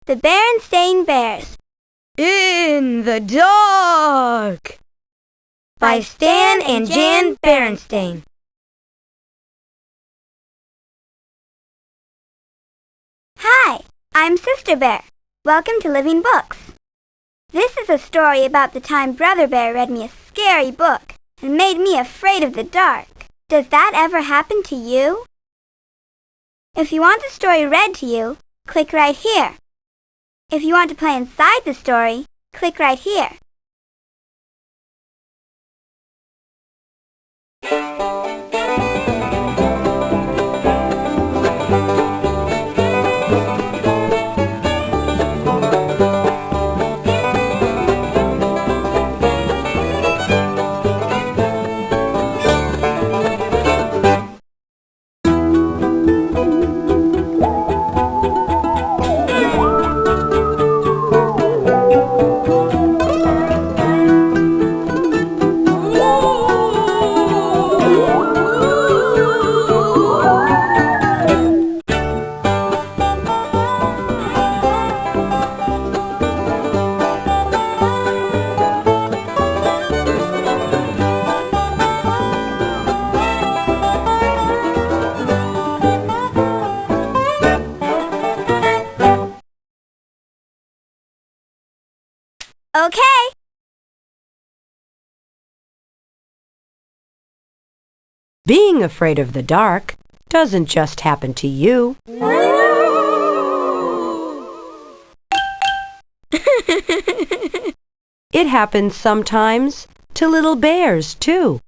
The Berenstain Bears. In the Dark by Stan and Jan Berenstain. Hi, I'm Sister Bear. Welcome to Living Books. This is a story about the time Brother Bear read me a scary book and made me afraid of the dark. Does that ever happen to you? If you want the story read to you, click right here. If you want to play inside the story, click right here. Okay. Being afraid of the dark doesn't just happen to you. It happens sometimes to little bears, too.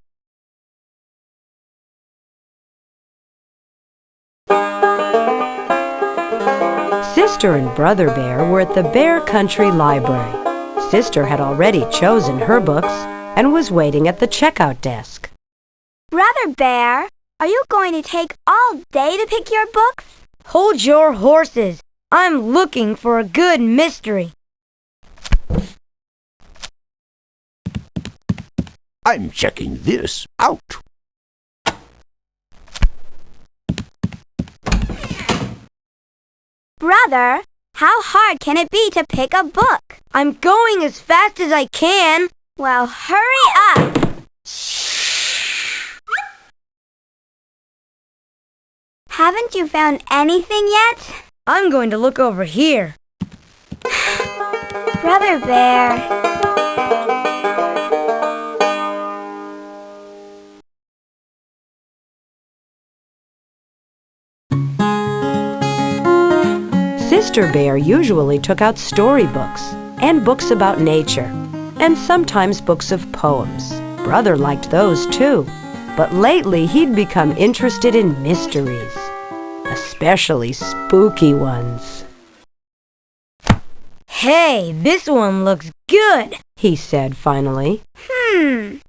Sister and Brother Bear were at the Bear Country Library. Sister had already chosen her books and was waiting at the checkout desk. Brother Bear, are you going to take all day to pick your books? Hold your horses. I'm looking for a good mystery. I'm checking this out. Brother, how hard can it be to pick a book? I'm going as fast as I can. Well, hurry up. Haven't you found anything yet? I'm going to look over here. Brother Bear. Sister Bear usually took out storybooks and books about nature, and sometimes books of poems. Brother liked those too, but lately he'd become interested in mysteries, especially spooky ones. Hey, this one looks good, he said finally.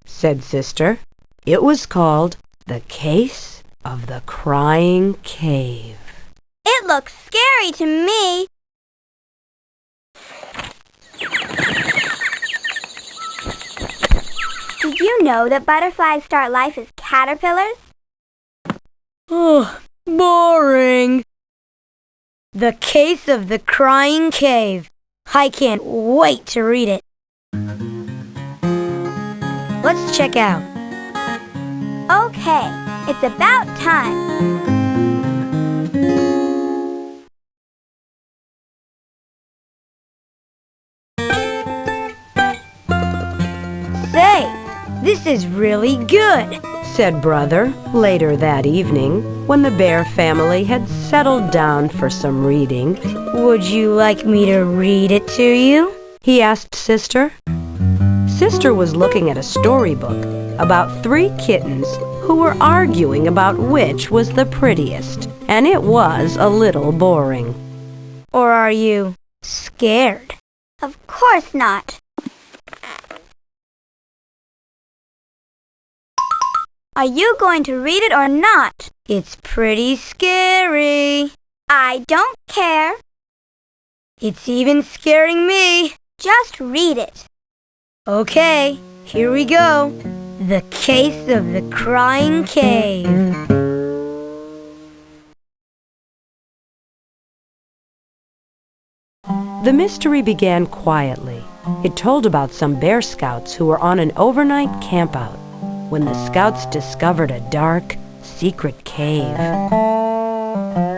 Said Sister. It was called The Case of the Crying Cave. It looks scary to me. Did you know that butterflies start life as caterpillars? Oh, boring. The Case of the Crying Cave. I can't wait to read it. Let's check out. Okay, it's about time. Say, this is really good, said Brother later that evening when the Bear family had settled down for some reading. Would you like me to read it to you? He asked Sister. Sister was looking at a storybook about 3 kittens who were arguing about which was the prettiest, and it was a little boring. Or are you scared? Of course not. Are you going to read it or not? It's pretty scary. I don't care. It's even scaring me. Just read it. Okay, here we go. The Case of the Crying Cave. The mystery began quietly. It told about some Bear Scouts who were on an overnight campout when the Scouts discovered a dark, secret cave.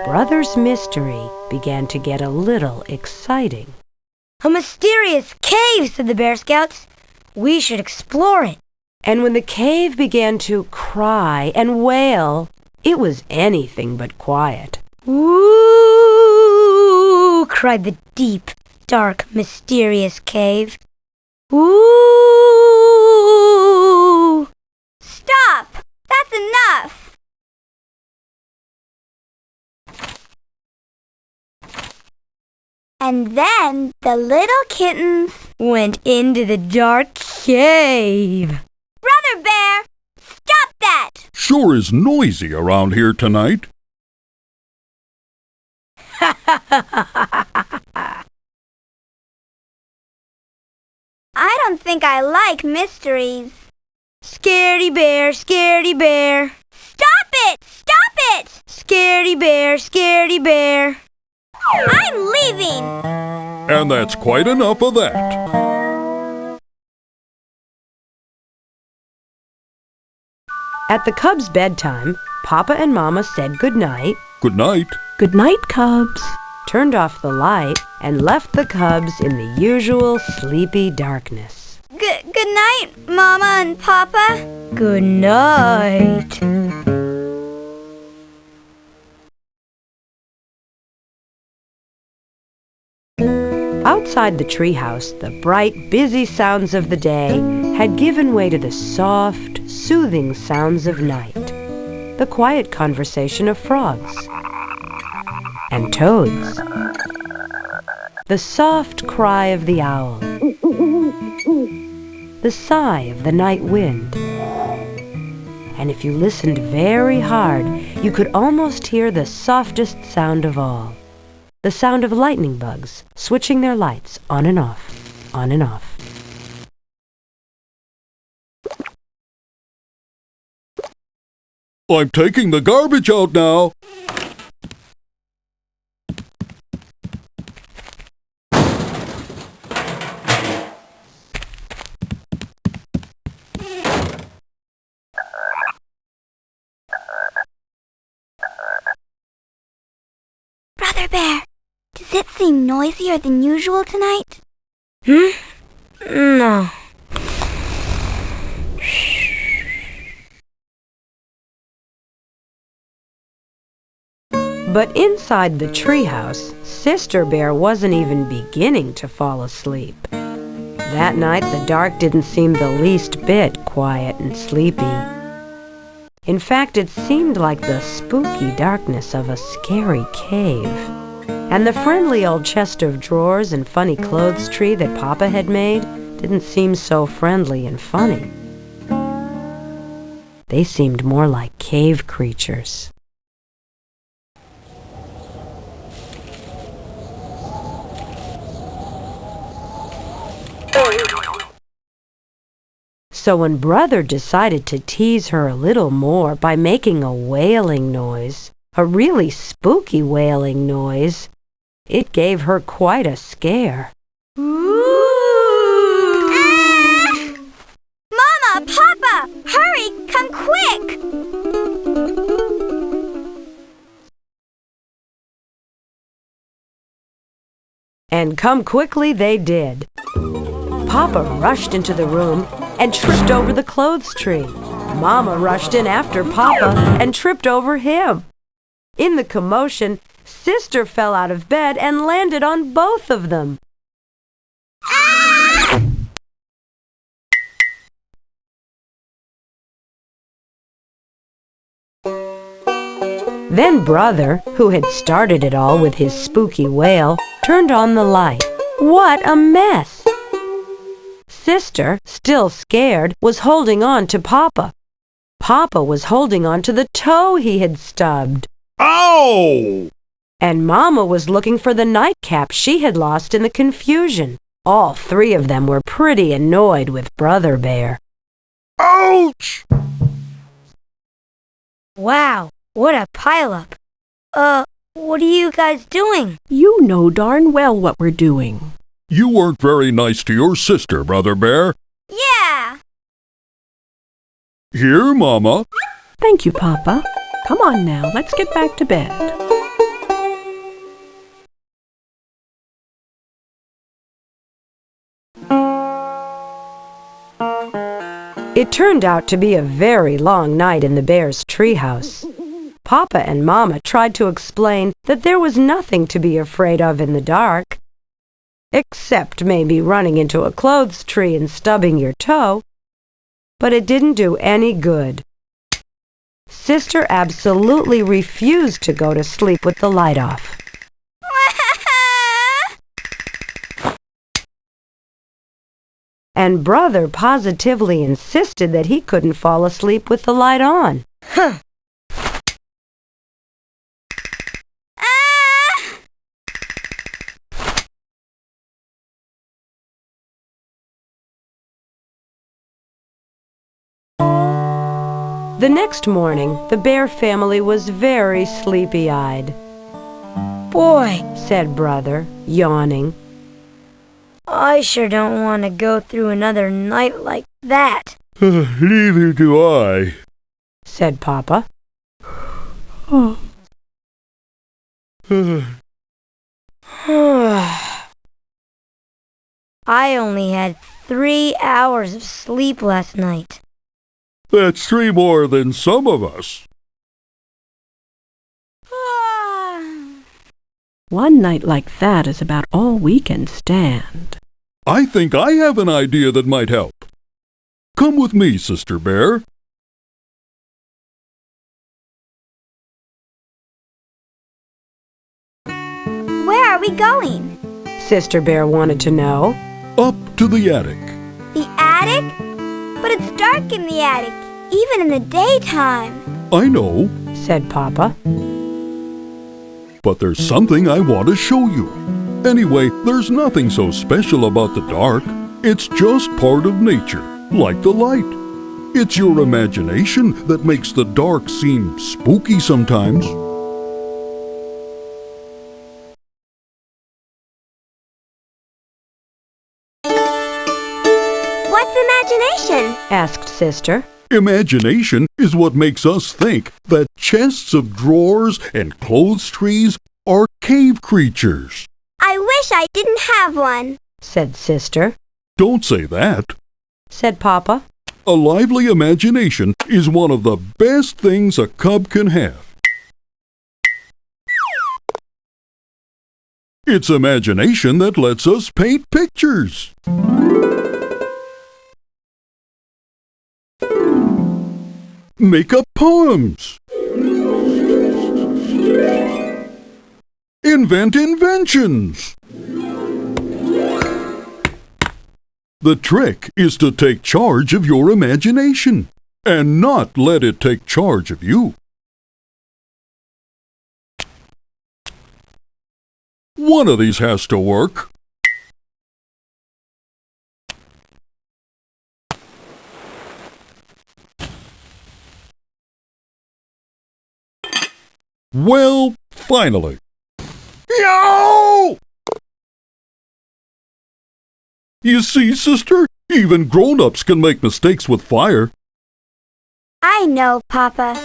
Brother's mystery began to get a little exciting. A mysterious cave, said the Bear Scouts. We should explore it. And when the cave began to cry and wail, it was anything but quiet. Ooh, cried the deep, dark, mysterious cave. Ooh! Stop! That's enough! And then the little kittens went into the dark cave. Brother Bear, stop that! Sure is noisy around here tonight. I don't think I like mysteries. Scaredy bear, scaredy bear. Stop it! Stop it! Scaredy bear, scaredy bear. I'm leaving! And that's quite enough of that. At the cubs' bedtime, Papa and Mama said goodnight. Good night. Good night, cubs. Turned off the light and left the cubs in the usual sleepy darkness. Good night, Mama and Papa. Good night. Outside the treehouse, the bright, busy sounds of the day had given way to the soft, soothing sounds of night. The quiet conversation of frogs and toads. The soft cry of the owl. The sigh of the night wind. And if you listened very hard, you could almost hear the softest sound of all. The sound of lightning bugs switching their lights on and off, on and off. I'm taking the garbage out now. Brother Bear, does it seem noisier than usual tonight? No. But inside the treehouse, Sister Bear wasn't even beginning to fall asleep. That night, the dark didn't seem the least bit quiet and sleepy. In fact, it seemed like the spooky darkness of a scary cave. And the friendly old chest of drawers and funny clothes tree that Papa had made didn't seem so friendly and funny. They seemed more like cave creatures. So when Brother decided to tease her a little more by making a wailing noise, a really spooky wailing noise, it gave her quite a scare. Ah! Mama, Papa, hurry, come quick! And come quickly they did. Papa rushed into the room and tripped over the clothes tree. Mama rushed in after Papa and tripped over him. In the commotion, Sister fell out of bed and landed on both of them. Ah! Then Brother, who had started it all with his spooky wail, turned on the light. What a mess! Sister, still scared, was holding on to Papa. Papa was holding on to the toe he had stubbed. Ow! And Mama was looking for the nightcap she had lost in the confusion. All three of them were pretty annoyed with Brother Bear. Ouch! Wow, what a pileup. What are you guys doing? You know darn well what we're doing. You weren't very nice to your sister, Brother Bear. Yeah! Here, Mama. Thank you, Papa. Come on now, let's get back to bed. It turned out to be a very long night in the bear's treehouse. Papa and Mama tried to explain that there was nothing to be afraid of in the dark, except maybe running into a clothes tree and stubbing your toe, but it didn't do any good. Sister absolutely refused to go to sleep with the light off. And Brother positively insisted that he couldn't fall asleep with the light on. The next morning, the Bear family was very sleepy-eyed. Boy, Said Brother, yawning. I sure don't want to go through another night like that. Neither do I. Said Papa. I only had 3 hours of sleep last night. That's 3 more than some of us. One night like that is about all we can stand. I think I have an idea that might help. Come with me, Sister Bear. Where are we going? Sister Bear wanted to know. Up to the attic. The attic? But it's dark in the attic, even in the daytime. I know, Said Papa. but there's something I want to show you. Anyway, there's nothing so special about the dark. It's just part of nature, like the light. It's your imagination that makes the dark seem spooky sometimes. What's imagination? Asked Sister. Imagination is what makes us think that chests of drawers and clothes trees are cave creatures. I wish I didn't have one. Said Sister. Don't say that. Said Papa. A lively imagination is one of the best things a cub can have. It's imagination that lets us paint pictures. Make up poems. Invent inventions. The trick is to take charge of your imagination and not let it take charge of you. One of these has to work. Well, finally. Yow! You see, sister, even grown-ups can make mistakes with fire. I know, Papa.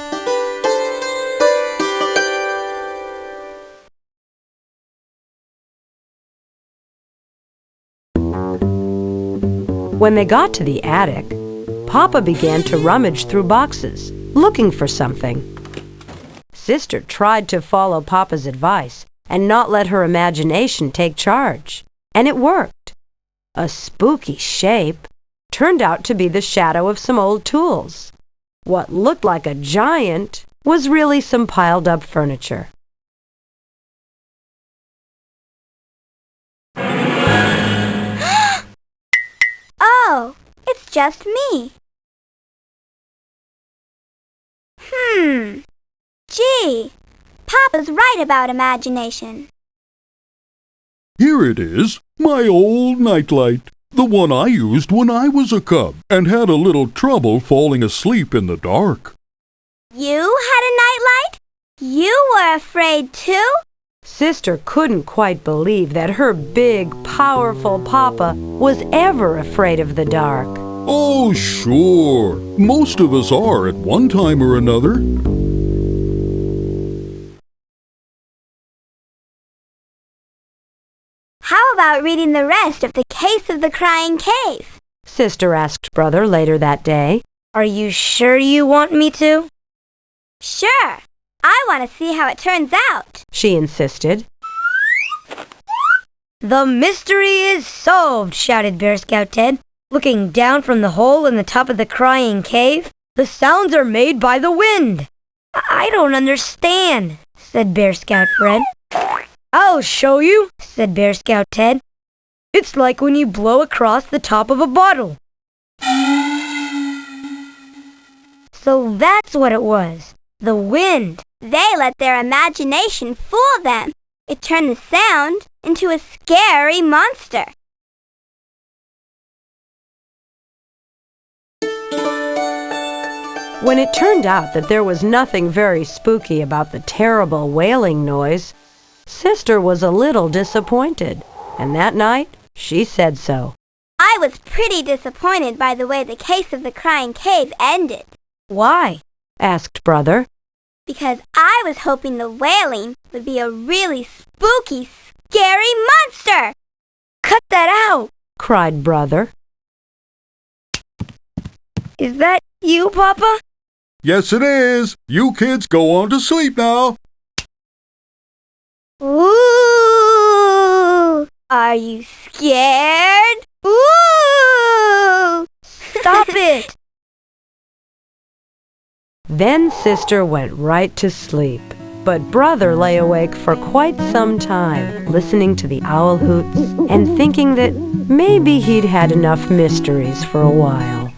When they got to the attic, Papa began to rummage through boxes, looking for something. Sister tried to follow Papa's advice and not let her imagination take charge, and it worked. A spooky shape turned out to be the shadow of some old tools. What looked like a giant was really some piled-up furniture. Oh, it's just me. Gee, Papa's right about imagination. Here it is, my old nightlight, the one I used when I was a cub and had a little trouble falling asleep in the dark. You had a nightlight? You were afraid too? Sister couldn't quite believe that her big, powerful papa was ever afraid of the dark. Oh, sure. Most of us are at one time or another. How about reading the rest of The Case of the Crying Cave? Sister asked Brother later that day. Are you sure you want me to? Sure. I want to see how it turns out, she insisted. The mystery is solved, shouted Bear Scout Ted, looking down from the hole in the top of the crying cave. The sounds are made by the wind. I don't understand, said Bear Scout Fred. I'll show you, said Bear Scout Ted. It's like when you blow across the top of a bottle. So that's what it was. The wind. They let their imagination fool them. It turned the sound into a scary monster. When it turned out that there was nothing very spooky about the terrible wailing noise, Sister was a little disappointed, and that night she said so. I was pretty disappointed by the way The Case of the Crying Cave ended. Why? Asked Brother. Because I was hoping the wailing would be a really spooky, scary monster! Cut that out! Cried Brother. Is that you, Papa? Yes, it is. You kids go on to sleep now. Ooh! Are you scared? Ooh! Stop it! Then Sister went right to sleep, but Brother lay awake for quite some time, listening to the owl hoots and thinking that maybe he'd had enough mysteries for a while.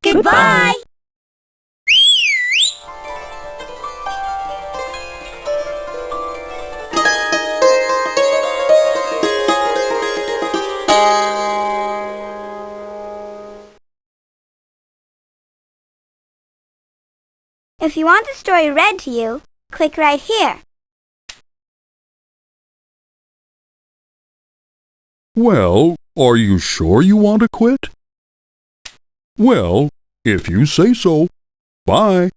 Goodbye! If you want the story read to you, click right here. Well, are you sure you want to quit? Well, if you say so. Bye.